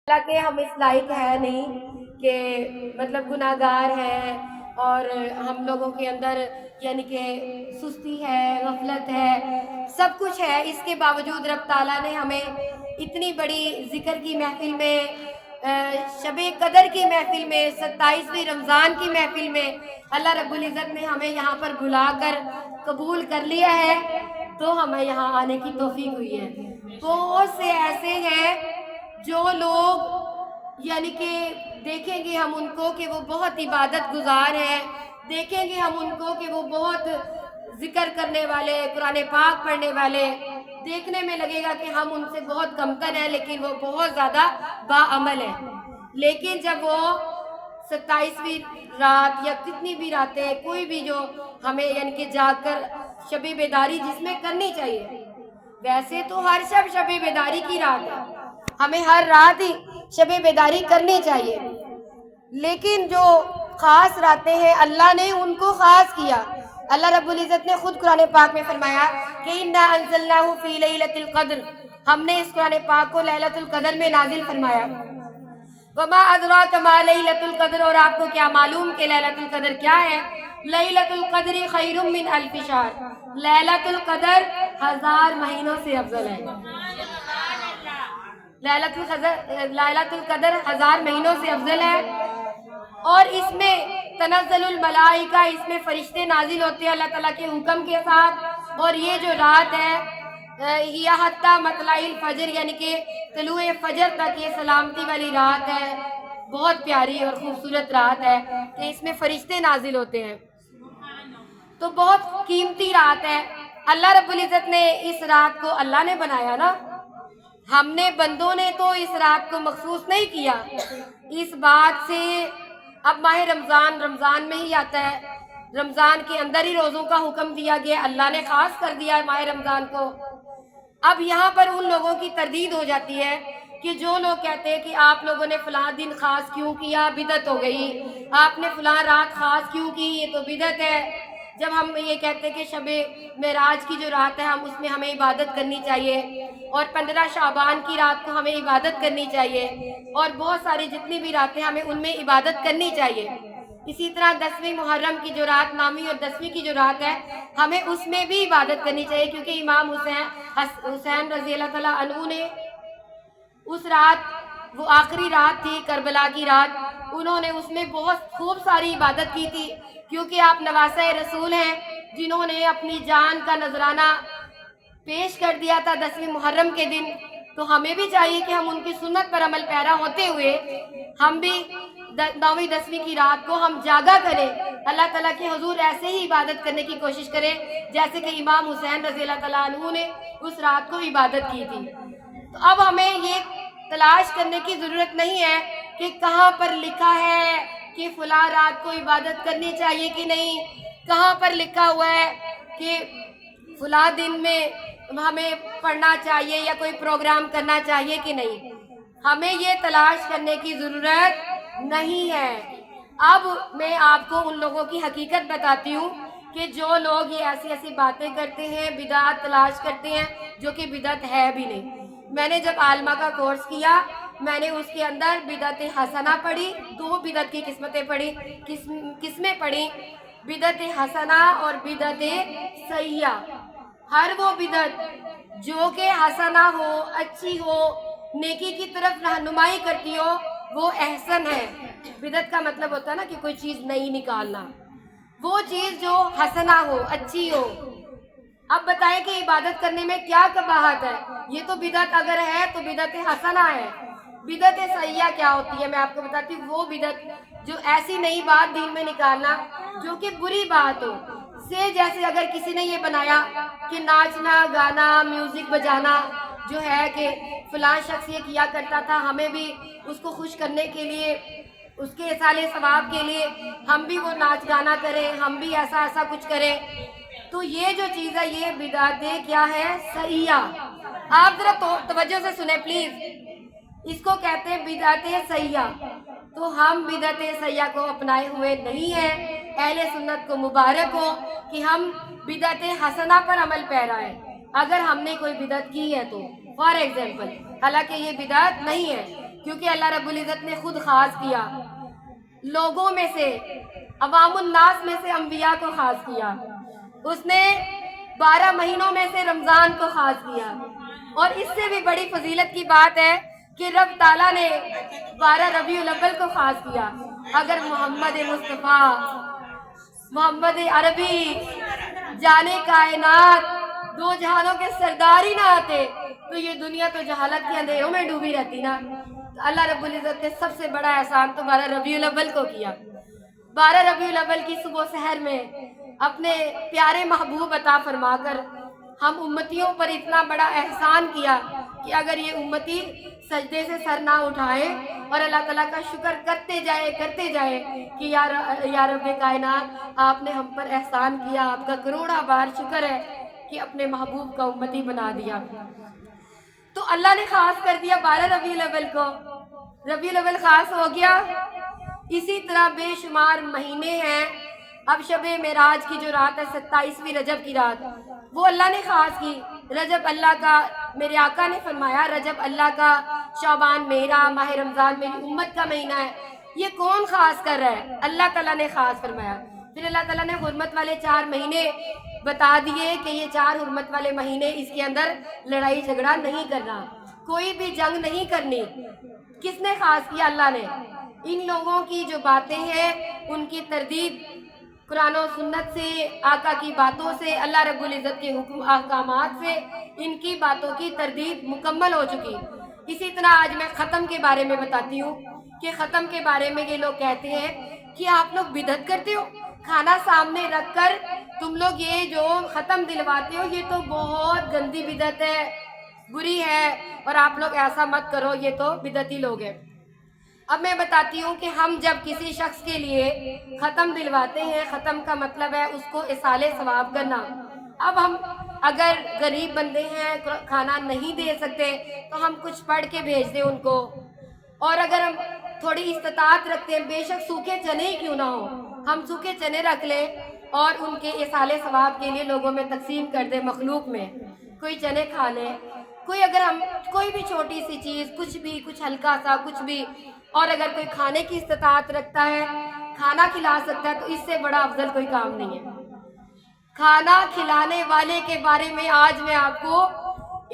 حالانکہ ہم اس لائق ہے نہیں کہ مطلب گناہ گار ہیں اور ہم لوگوں کے اندر یعنی کہ سستی ہے، غفلت ہے، سب کچھ ہے۔ اس کے باوجود رب تعالیٰ نے ہمیں اتنی بڑی ذکر کی محفل میں، شب قدر کی محفل میں، 27ویں رمضان کی محفل میں اللہ رب العزت نے ہمیں یہاں پر بلا کر قبول کر لیا ہے، تو ہمیں یہاں آنے کی توفیق ہوئی ہے۔ بہت سے ایسے ہیں جو لوگ یعنی کہ دیکھیں گے ہم ان کو کہ وہ بہت عبادت گزار ہیں، دیکھیں گے ہم ان کو کہ وہ بہت ذکر کرنے والے، قرآن پاک پڑھنے والے، دیکھنے میں لگے گا کہ ہم ان سے بہت کمتر ہیں، لیکن وہ بہت زیادہ باعمل ہیں۔ لیکن جب وہ 27ویں رات یا کتنی بھی راتیں، کوئی بھی جو ہمیں یعنی کہ جا کر شب بیداری جس میں کرنی چاہیے، ویسے تو ہر شب بیداری کی رات ہے، ہمیں ہر رات ہی شب بیداری کرنی چاہیے، لیکن جو خاص راتیں ہیں اللہ نے ان کو خاص کیا۔ اللہ رب العزت نے خود قرآن پاک میں فرمایا کہ اِنَّا أَنزَلْنَاهُ فِي لَيْلَةِ الْقَدْرِ، ہم نے اس قرآن پاک کو لیلۃ القدر میں نازل فرمایا۔ وَمَا أَدْرَاكَ مَا لَيْلَةُ الْقَدْرِ، اور آپ کو کیا معلوم کہ لیلۃ القدر کیا ہے؟ لیلۃ القدر خیر من الف شہر، لیلۃ القدر 1000 مہینوں سے افضل ہے۔ لیلۃ القدر 1000 مہینوں سے افضل ہے، اور اس میں تنزل الملائکہ، اس میں فرشتے نازل ہوتے ہیں اللہ تعالیٰ کے حکم کے ساتھ، اور یہ جو رات ہے ہی حتی مطلع الفجر، یعنی کہ طلوع فجر تک یہ سلامتی والی رات ہے، بہت پیاری اور خوبصورت رات ہے کہ اس میں فرشتے نازل ہوتے ہیں، تو بہت قیمتی رات ہے۔ اللہ رب العزت نے اس رات کو اللہ نے بنایا نا، ہم نے بندوں نے تو اس رات کو مخصوص نہیں کیا۔ اس بات سے اب ماہ رمضان میں ہی آتا ہے، رمضان کے اندر ہی روزوں کا حکم دیا گیا، اللہ نے خاص کر دیا ماہ رمضان کو۔ اب یہاں پر ان لوگوں کی تردید ہو جاتی ہے کہ جو لوگ کہتے ہیں کہ آپ لوگوں نے فلاں دن خاص کیوں کیا، بدعت ہو گئی، آپ نے فلاں رات خاص کیوں کی، یہ تو بدعت ہے۔ جب ہم یہ کہتے ہیں کہ شب معراج کی جو رات ہے اس میں ہمیں عبادت کرنی چاہیے، اور 15 شعبان کی رات کو ہمیں عبادت کرنی چاہیے، اور بہت ساری جتنی بھی راتیں ہمیں ان میں عبادت کرنی چاہیے۔ اسی طرح 10ویں محرم کی جو رات، 9ویں اور 10ویں کی جو رات ہے، ہمیں اس میں بھی عبادت کرنی چاہیے، کیونکہ امام حسین رضی اللہ تعالیٰ عنہ نے اس رات، وہ آخری رات تھی کربلا کی رات، انہوں نے اس میں بہت خوب ساری عبادت کی تھی، کیونکہ آپ نواسۂ رسول ہیں جنہوں نے اپنی جان کا نذرانہ پیش کر دیا تھا 10ویں محرم کے دن، تو ہمیں بھی چاہیے کہ ہم ان کی سنت پر عمل پیرا ہوتے ہوئے ہم بھی 9ویں 10ویں کی رات کو ہم جاگا کریں، اللہ تعالیٰ کے حضور ایسے ہی عبادت کرنے کی کوشش کریں جیسے کہ امام حسین رضی اللہ تعالیٰ عنہ نے اس رات کو عبادت کی تھی۔ تو اب ہمیں یہ تلاش کرنے کی ضرورت نہیں ہے کہ کہاں پر لکھا ہے کہ فلاں رات کو عبادت کرنی چاہیے کہ نہیں، کہاں پر لکھا ہوا ہے کہ فلاں دن میں ہمیں پڑھنا چاہیے یا کوئی پروگرام کرنا چاہیے کہ نہیں، ہمیں یہ تلاش کرنے کی ضرورت نہیں ہے۔ اب میں آپ کو ان لوگوں کی حقیقت بتاتی ہوں کہ جو لوگ یہ ایسی باتیں کرتے ہیں، بدعت تلاش کرتے ہیں جو کہ بدعت ہے بھی نہیں۔ میں نے جب عالمہ کا کورس کیا، میں نے اس کے اندر بدعت حسنہ پڑھی، 2 بدعت کی قسمیں پڑھی، بدعت حسنہ اور بدعت سیئہ۔ ہر وہ بدعت جو کہ حسنہ ہو، اچھی ہو، نیکی کی طرف رہنمائی کرتی ہو، وہ احسن ہے۔ بدعت کا مطلب ہوتا ہے نا کہ کوئی چیز نئی نکالنا، وہ چیز جو حسنہ ہو، اچھی ہو۔ اب بتائیں کہ عبادت کرنے میں کیا قباحت ہے؟ یہ تو بدعت اگر ہے تو بدعت حسنہ ہے۔ بدعت سیئہ کیا ہوتی ہے میں آپ کو بتاتی ہوں، وہ بدعت جو ایسی نئی بات دین میں نکالنا جو کہ بری بات ہو، سے جیسے اگر کسی نے یہ بنایا کہ ناچنا، گانا، میوزک بجانا جو ہے کہ فلاں شخص یہ کیا کرتا تھا، ہمیں بھی اس کو خوش کرنے کے لیے، اس کے اصال ثواب کے لیے ہم بھی وہ ناچ گانا کریں، ہم بھی ایسا کچھ کریں، تو یہ جو چیز ہے یہ بدعت کیا ہے؟ سیئہ۔ آپ ذرا توجہ سے سنیں پلیز، اس کو کہتے ہیں بدعت سیئہ۔ تو ہم بدعت سیئہ کو اپنائے ہوئے نہیں ہیں۔ اہل سنت کو مبارک ہو کہ ہم بدعت حسنہ پر عمل پیرا ہے۔ اگر ہم نے کوئی بدعت کی ہے تو فار ایگزامپل، حالانکہ یہ بدعت نہیں ہے، کیونکہ اللہ رب العزت نے خود خاص کیا لوگوں میں سے، عوام الناس میں سے انبیاء کو خاص کیا، اس نے 12 مہینوں میں سے رمضان کو خاص کیا، اور اس سے بھی بڑی فضیلت کی بات ہے کہ رب تعالیٰ نے 12 ربیع الاول کو خاص کیا۔ اگر محمد مصطفیٰ، محمد عربی، جانے کائنات، دو جہانوں کے سردار ہی نہ آتے تو یہ دنیا تو جہالت کے اندھیروں میں ڈوبی رہتی نا۔ تو اللہ رب العزت نے سب سے بڑا احسان تو 12 ربیع الاول کو کیا۔ 12 ربیع الاول کی صبح و سحر میں اپنے پیارے محبوب عطا فرما کر ہم امتیوں پر اتنا بڑا احسان کیا کہ اگر یہ امتی سجدے سے سر نہ اٹھائے اور اللہ تعالیٰ کا شکر کرتے جائے کہ یا رب کائنات آپ نے ہم پر احسان کیا، آپ کا کروڑا بار شکر ہے کہ اپنے محبوب کا امتی بنا دیا۔ تو اللہ نے خاص کر دیا 12 ربیع الاول کو، ربیع الاول خاص ہو گیا۔ اسی طرح بے شمار مہینے ہیں۔ اب شب معراج کی جو رات ہے 27ویں رجب کی رات، وہ اللہ نے خاص کی۔ رجب اللہ کا، میرے آقا نے فرمایا رجب اللہ کا، شعبان میرا، ماہ رمضان میری امت کا مہینہ ہے۔ یہ کون خاص کر رہا ہے؟ اللہ تعالیٰ نے خاص فرمایا۔ پھر اللہ تعالیٰ نے حرمت والے 4 مہینے بتا دیے کہ یہ 4 حرمت والے مہینے، اس کے اندر لڑائی جھگڑا نہیں کرنا، کوئی بھی جنگ نہیں کرنی۔ کس نے خاص کیا؟ اللہ نے۔ ان لوگوں کی جو باتیں ہیں ان کی تردید قرآن و سنت سے، آقا کی باتوں سے، اللہ رب العزت کے حکم احکامات سے ان کی باتوں کی تردید مکمل ہو چکی۔ اسی طرح آج میں ختم کے بارے میں بتاتی ہوں کہ ختم کے بارے میں یہ لوگ کہتے ہیں کہ آپ لوگ بدعت کرتے ہو، کھانا سامنے رکھ کر تم لوگ یہ جو ختم دلواتے ہو، یہ تو بہت گندی بدعت ہے، بری ہے، اور آپ لوگ ایسا مت کرو، یہ تو بدعتی لوگ ہیں۔ اب میں بتاتی ہوں کہ ہم جب کسی شخص کے لیے ختم دلواتے ہیں، ختم کا مطلب ہے اس کو ایصال ثواب کرنا۔ اب ہم اگر غریب بندے ہیں، کھانا نہیں دے سکتے تو ہم کچھ پڑھ کے بھیج دیں ان کو، اور اگر ہم تھوڑی استطاعت رکھتے ہیں، بے شک سوکھے چنے ہی کیوں نہ ہو، ہم سوکھے چنے رکھ لیں اور ان کے ایصال ثواب کے لیے لوگوں میں تقسیم کر دیں، مخلوق میں کوئی چنے کھا لیں، اگر ہم کوئی بھی چھوٹی سی چیز، کچھ بھی، کچھ ہلکا سا کچھ بھی، اور اگر کوئی کھانے کی استطاعت رکھتا ہے، کھانا کھلا سکتا ہے، تو اس سے بڑا افضل کوئی کام نہیں ہے۔ کھانا کھلانے والے کے بارے میں آج میں آپ کو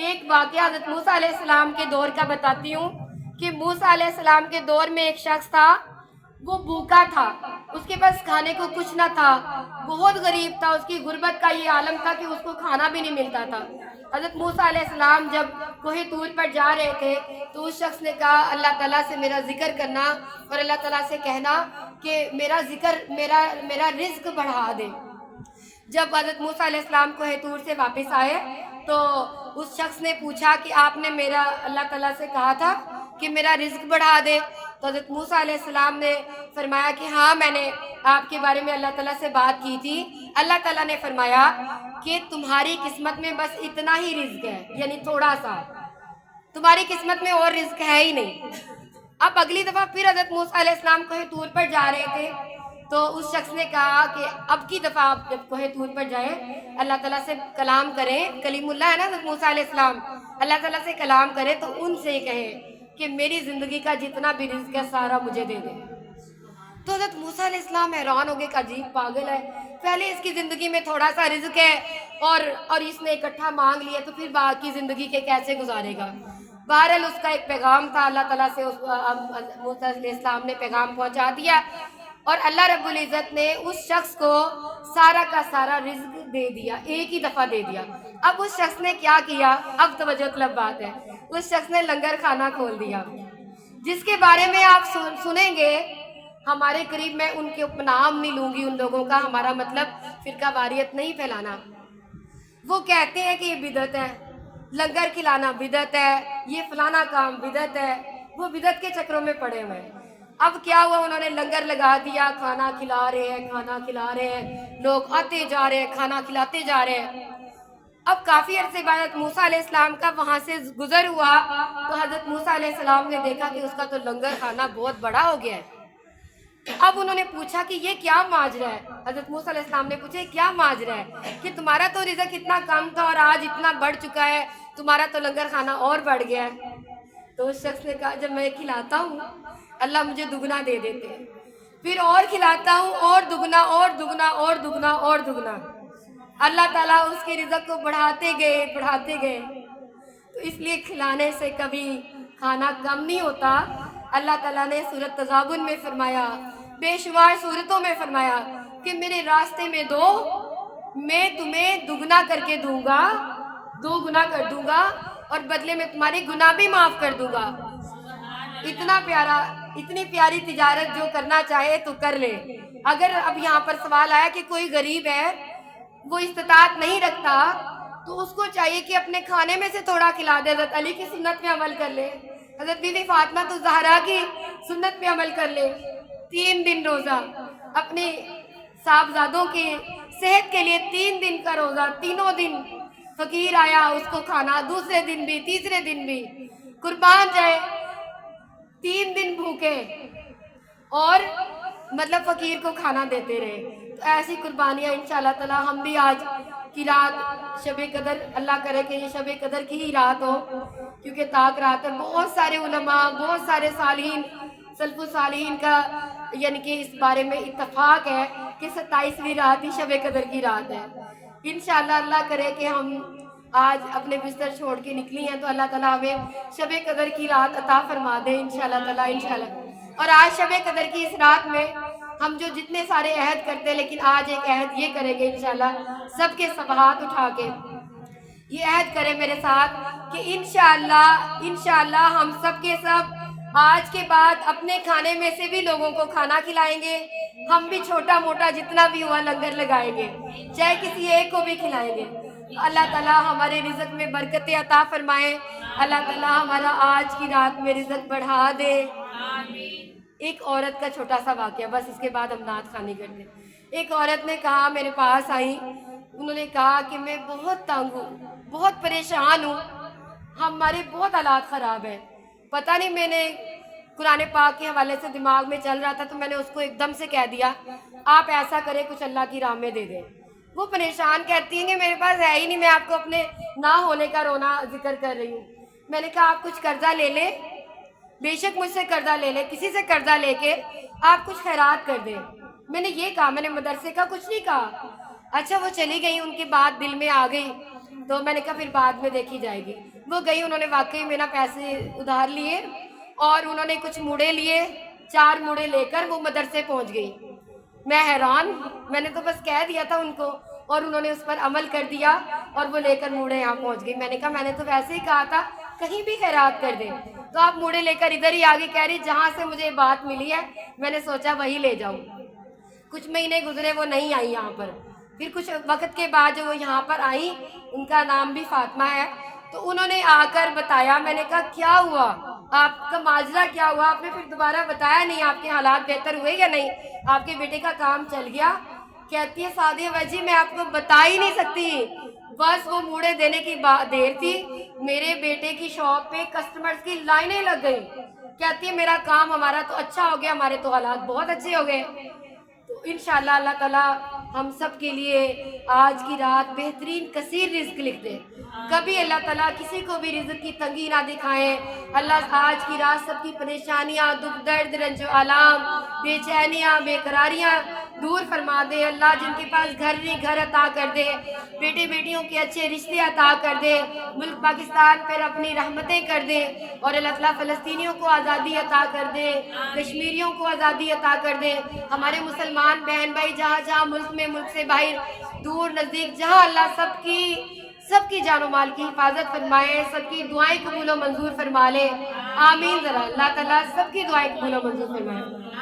ایک واقعہ حضرت موسیٰ علیہ السلام کے دور کا بتاتی ہوں کہ موسیٰ علیہ السلام کے دور میں ایک شخص تھا، وہ بھوکا تھا، اس کے پاس کھانے کو کچھ نہ تھا، بہت غریب تھا، اس کی غربت کا یہ عالم تھا کہ اس کو کھانا بھی نہیں ملتا تھا۔ حضرت موسیٰ علیہ السلام جب کوہ طور پر جا رہے تھے تو اس شخص نے کہا اللہ تعالیٰ سے میرا ذکر کرنا اور اللہ تعالیٰ سے کہنا کہ میرا رزق بڑھا دے۔ جب حضرت موسیٰ علیہ السلام کوہ طور سے واپس آئے تو اس شخص نے پوچھا کہ آپ نے میرا اللہ تعالیٰ سے کہا تھا کہ میرا رزق بڑھا دے، تو حضرت موسیٰ علیہ السلام نے فرمایا کہ ہاں میں نے آپ کے بارے میں اللہ تعالیٰ سے بات کی تھی۔ اللہ تعالیٰ نے فرمایا کہ تمہاری قسمت میں بس اتنا ہی رزق ہے، یعنی تھوڑا سا، تمہاری قسمت میں اور رزق ہے ہی نہیں۔ اب اگلی دفعہ پھر حضرت موسیٰ علیہ السلام کوہ طور پر جا رہے تھے تو اس شخص نے کہا کہ اب کی دفعہ آپ جب کوہ طور پر جائیں اللہ تعالیٰ سے کلام کریں، کلیم اللہ ہے نا حضرت موسیٰ علیہ السلام، اللہ تعالیٰ سے کلام کریں تو ان سے یہ کہیں کہ میری زندگی کا جتنا بھی رزق ہے سارا مجھے دے دیں۔ تو حضرت موسیٰ علیہ السلام حیران ہو گئے کہ عجیب پاگل ہے، پہلے اس کی زندگی میں تھوڑا سا رزق ہے اور اس نے اکٹھا مانگ لیا تو پھر باقی زندگی کے کیسے گزارے گا۔ بہرحال اس کا ایک پیغام تھا، اللہ تعالیٰ سے موسیٰ علیہ السلام نے پیغام پہنچا دیا اور اللہ رب العزت نے اس شخص کو سارا کا سارا رزق دے دیا، ایک ہی دفعہ دے دیا۔ اب اس شخص نے کیا کیا؟ اب توجہ طلب بات ہے، اس شخص نے لنگر خانہ کھول دیا، جس کے بارے میں آپ سنیں گے ہمارے قریب، میں ان کے نام نہیں لوں گی ان لوگوں کا، ہمارا مطلب فرقہ واریت نہیں پھیلانا۔ وہ کہتے ہیں کہ یہ بدعت ہے، لنگر کھلانا بدعت ہے، یہ فلانا کام بدعت ہے، وہ بدعت کے چکروں میں پڑے ہوئے ہیں۔ اب کیا ہوا، انہوں نے لنگر لگا دیا، کھانا کھلا رہے ہیں، لوگ آتے جا رہے ہیں، کھانا کھلاتے جا رہے ہیں۔ اب کافی عرصے بعد حضرت موسیٰ علیہ السلام کا وہاں سے گزر ہوا تو حضرت موسیٰ علیہ السلام نے دیکھا کہ اس کا تو لنگر کھانا بہت بڑا ہو گیا ہے۔ اب انہوں نے پوچھا کہ یہ کیا ماجرا ہے؟ حضرت موسیٰ علیہ السلام نے پوچھا یہ کیا ماجرا ہے کہ تمہارا تو رزق اتنا کم تھا اور آج اتنا بڑھ چکا ہے، تمہارا تو لنگر کھانا اور بڑھ گیا ہے۔ تو اس شخص نے کہا جب میں کھلاتا ہوں اللہ مجھے دگنا دے دیتے ہیں، پھر اور کھلاتا ہوں اور دگنا اور دگنا اور دگنا اور دگنا، اللہ تعالیٰ اس کے رزق کو بڑھاتے گئے۔ تو اس لیے کھلانے سے کبھی کھانا کم نہیں ہوتا۔ اللہ تعالیٰ نے سورۃ تغابن میں فرمایا، بے شمار سورتوں میں فرمایا کہ میرے راستے میں دو، میں تمہیں دگنا کر کے دوں گا، 2 گنا کر دوں گا، اور بدلے میں تمہارے گناہ بھی معاف کر دوں گا۔ اتنی پیاری تجارت جو کرنا چاہے تو کر لے۔ اگر اب یہاں پر سوال آیا کہ کوئی غریب ہے، وہ استطاعت نہیں رکھتا، تو اس کو چاہیے کہ اپنے کھانے میں سے تھوڑا کھلا دے، حضرت علی کی سنت پہ عمل کر لے، حضرت بی بی فاطمہ تو زہرا کی سنت پہ عمل کر لے، 3 دن روزہ، اپنے صاحبزادوں کی صحت کے لیے 3 دن کا روزہ، تینوں دن فقیر آیا اس کو کھانا، دوسرے دن بھی، تیسرے دن بھی، قربان جائے 3 دن بھوکے اور مطلب فقیر کو کھانا دیتے رہے۔ تو ایسی قربانیاں انشاءاللہ تعالی ہم بھی آج کی رات شب قدر، اللہ کرے کہ یہ شب قدر کی ہی رات ہو، کیونکہ تاک رات ہے۔ بہت سارے علماء، بہت سارے صالحین، سلف صالحین کا یعنی کہ اس بارے میں اتفاق ہے کہ 27ویں رات ہی شب قدر کی رات ہے۔ انشاءاللہ اللہ کرے کہ ہم آج اپنے بستر چھوڑ کے نکلی ہیں تو اللہ تعالیٰ ہمیں شب قدر کی رات عطا فرما دے انشاءاللہ تعالیٰ، انشاءاللہ۔ اور آج شب قدر کی اس رات میں ہم جو جتنے سارے عہد کرتے ہیں، لیکن آج ایک عہد یہ کریں گے انشاءاللہ، سب کے سب ہاتھ اٹھا کے یہ عہد کریں میرے ساتھ کہ انشاءاللہ ہم سب کے سب آج کے بعد اپنے کھانے میں سے بھی لوگوں کو کھانا کھلائیں گے، ہم بھی چھوٹا موٹا جتنا بھی ہوا لنگر لگائیں گے، چاہے کسی ایک کو بھی کھلائیں گے۔ اللہ تعالیٰ ہمارے رزق میں برکت عطا فرمائے، اللہ تعالیٰ ہمارا آج کی رات میں رزق بڑھا دے۔ ایک عورت کا چھوٹا سا واقعہ، بس اس کے بعد ہم نعت خوانی کرتے ہیں۔ ایک عورت نے کہا، میرے پاس آئی، انہوں نے کہا کہ میں بہت تنگ ہوں، بہت پریشان ہوں، ہمارے بہت حالات خراب ہیں، پتہ نہیں میں نے قرآن پاک کے حوالے سے دماغ میں چل رہا تھا تو میں نے اس کو ایک دم سے کہہ دیا آپ ایسا کریں کچھ اللہ کی راہ میں دے دیں۔ وہ پریشان کہتی ہیں کہ میرے پاس ہے ہی نہیں، میں آپ کو اپنے نہ ہونے کا رونا ذکر کر رہی ہوں۔ میں نے کہا آپ کچھ قرضہ لے لیں، بے شک مجھ سے قرضہ لے لیں، کسی سے قرضہ لے کے آپ کچھ خیرات کر دیں۔ میں نے یہ کہا، میں نے مدرسے کا کچھ نہیں کہا۔ اچھا وہ چلی گئی، ان کی بات دل میں آ گئی تو میں نے کہا پھر بعد میں دیکھی جائے گی۔ وہ گئی، انہوں نے واقعی میرا پیسے ادھار لیے اور انہوں نے کچھ موڑے لیے، 4 موڑے لے کر وہ مدرسے پہنچ گئی۔ میں حیران، میں نے تو بس کہہ دیا تھا ان کو اور انہوں نے اس پر عمل کر دیا اور وہ لے کر موڑے یہاں پہنچ گئی۔ میں نے کہا میں نے تو ویسے ہی کہا تھا کہیں بھی خیرات کر دیں، تو آپ موڑے لے کر ادھر ہی آگے کہہ رہی جہاں سے مجھے بات ملی ہے میں نے سوچا وہی لے جاؤں۔ کچھ مہینے گزرے وہ نہیں آئی یہاں پر، پھر کچھ وقت کے بعد جو وہ یہاں پر آئیں، ان کا نام بھی فاطمہ ہے، تو انہوں نے آ کر بتایا۔ میں نے کہا کیا ہوا، آپ کا ماجرا کیا ہوا؟ آپ نے پھر دوبارہ بتایا نہیں، آپ کے حالات بہتر ہوئے یا نہیں، آپ کے بیٹے کا کام چل گیا؟ کہتی ہے سعدیہ باجی میں آپ کو بتا ہی نہیں سکتی، بس وہ موڑے دینے کی دیر تھی، میرے بیٹے کی شاپ پہ کسٹمرز کی لائنیں لگ گئی۔ کہتی ہے میرا کام ہمارا تو اچھا ہو گیا، ہمارے تو حالات بہت اچھے ہو گئے۔ تو انشاءاللہ اللہ تعالیٰ ہم سب کے لیے آج کی رات بہترین کثیر رزق لکھ دے، کبھی اللہ تعالیٰ کسی کو بھی رزق کی تنگی نہ دکھائیں۔ اللہ آج کی رات سب کی پریشانیاں، دکھ درد، رنج و آلام، بے چینیاں، بے قراریاں دور فرما دے۔ اللہ جن کے پاس گھر نہیں گھر عطا کر دے، بیٹے بیٹیوں کے اچھے رشتے عطا کر دے، ملک پاکستان پر اپنی رحمتیں کر دے، اور اللہ تعالیٰ فلسطینیوں کو آزادی عطا کر دے، کشمیریوں کو آزادی عطا کر دے، ہمارے مسلمان بہن بھائی جہاں جہاں ملک میں، ملک سے باہر، دور نزدیک، جہاں اللہ سب کی جان و مال کی حفاظت فرمائے، سب کی دعائیں قبول و منظور فرما لے، آمین۔ ذرا اللہ تعالیٰ سب کی دعائیں قبول و منظور فرمائے۔